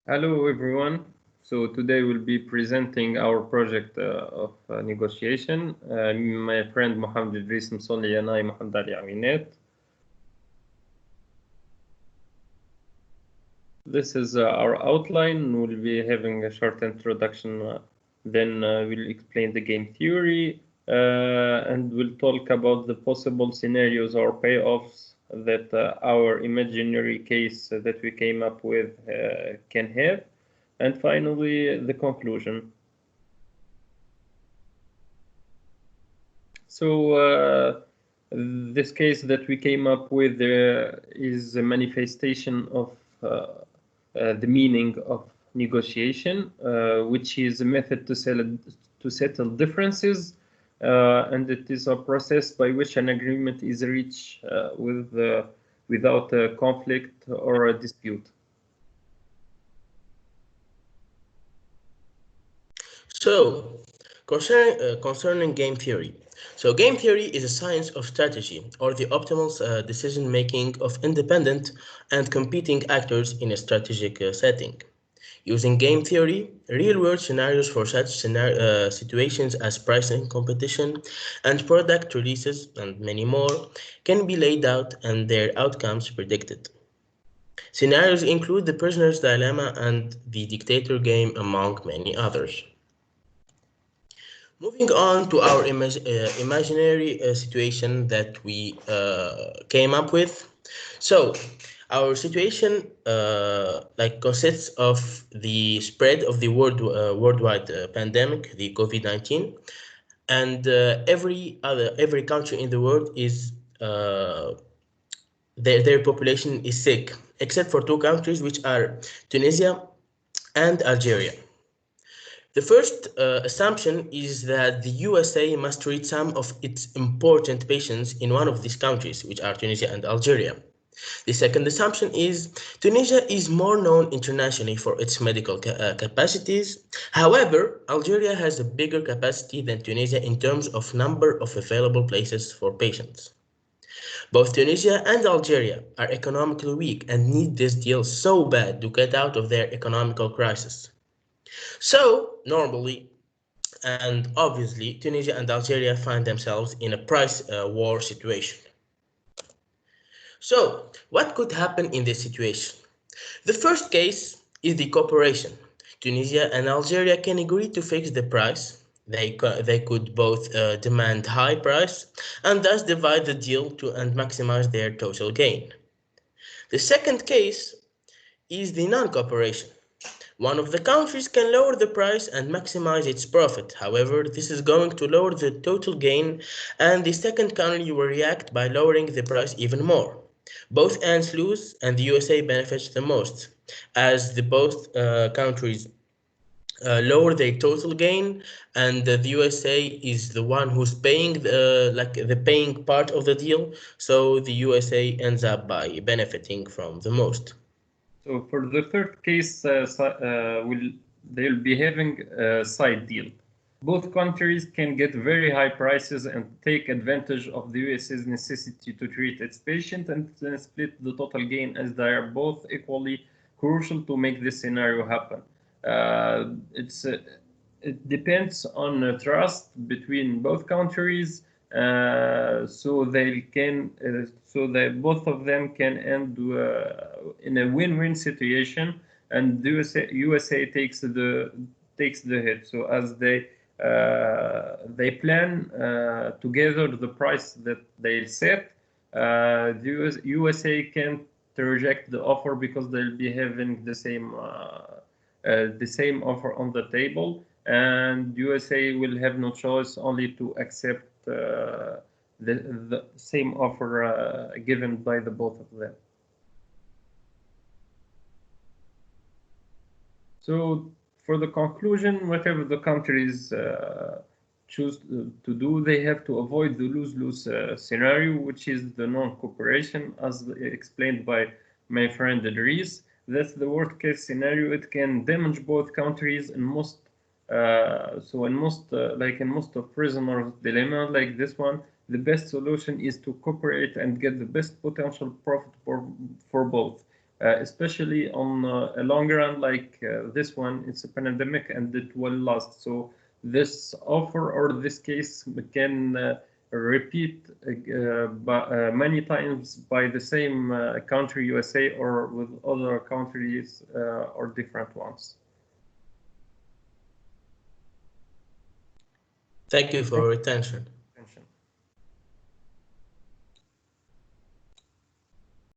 Hello everyone. So today we'll be presenting our project of negotiation. My friend Mohamed Idris Msoli and I, Mohamed Ali Aminet. This is our outline. We'll be having a short introduction, then we'll explain the game theory, and we'll talk about the possible scenarios or payoffs that our imaginary case that we came up with can have. And finally, the conclusion. So this case that we came up with is a manifestation of the meaning of negotiation, which is a method to settle differences, and it is a process by which an agreement is reached without a conflict or a dispute. So, concerning game theory. So, game theory is a science of strategy or the optimal decision making of independent and competing actors in a strategic setting. Using game theory, real-world scenarios for such situations as pricing competition and product releases and many more can be laid out and their outcomes predicted. Scenarios include the prisoner's dilemma and the dictator game, among many others. Moving on to our imaginary situation that we came up with. So, our situation consists of the spread of the worldwide pandemic, the COVID-19, and every country in the world is their population is sick, except for two countries, which are Tunisia and Algeria. The first assumption is that the USA must treat some of its important patients in one of these countries, which are Tunisia and Algeria. The second assumption is Tunisia is more known internationally for its medical capacities. However, Algeria has a bigger capacity than Tunisia in terms of number of available places for patients. Both Tunisia and Algeria are economically weak and need this deal so bad to get out of their economical crisis. So, normally, and obviously, Tunisia and Algeria find themselves in a price war situation. So, what could happen in this situation? The first case is the cooperation. Tunisia and Algeria can agree to fix the price. They could both demand high price and thus divide the deal and maximize their total gain. The second case is the non-cooperation. One of the countries can lower the price and maximize its profit. However, this is going to lower the total gain, and the second country will react by lowering the price even more. Both ends lose, and the USA benefits the most, as the both countries lower their total gain, and the USA is the one who's paying the paying part of the deal. So the USA ends up by benefiting from the most. So for the third case, they'll be having a side deal. Both countries can get very high prices and take advantage of the USA's necessity to treat its patient and then split the total gain, as they are both equally crucial to make this scenario happen. It depends on trust between both countries, so that both of them can end in a win-win situation, and the USA takes the hit. So as they plan together the price that they set, the USA can't reject the offer because they'll be having the same offer on the table, and USA will have no choice only to accept the same offer given by the both of them. So for the conclusion, whatever the countries choose to do, they have to avoid the lose-lose scenario, which is the non-cooperation, as explained by my friend Idris. That's the worst case scenario. It can damage both countries in most in most of prisoners' dilemma like this one, the best solution is to cooperate and get the best potential profit for both. especially on a long run like this one. It's a pandemic and it will last. So this offer or this case can repeat many times by the same country, USA, or with other countries or different ones. Thank you for your attention.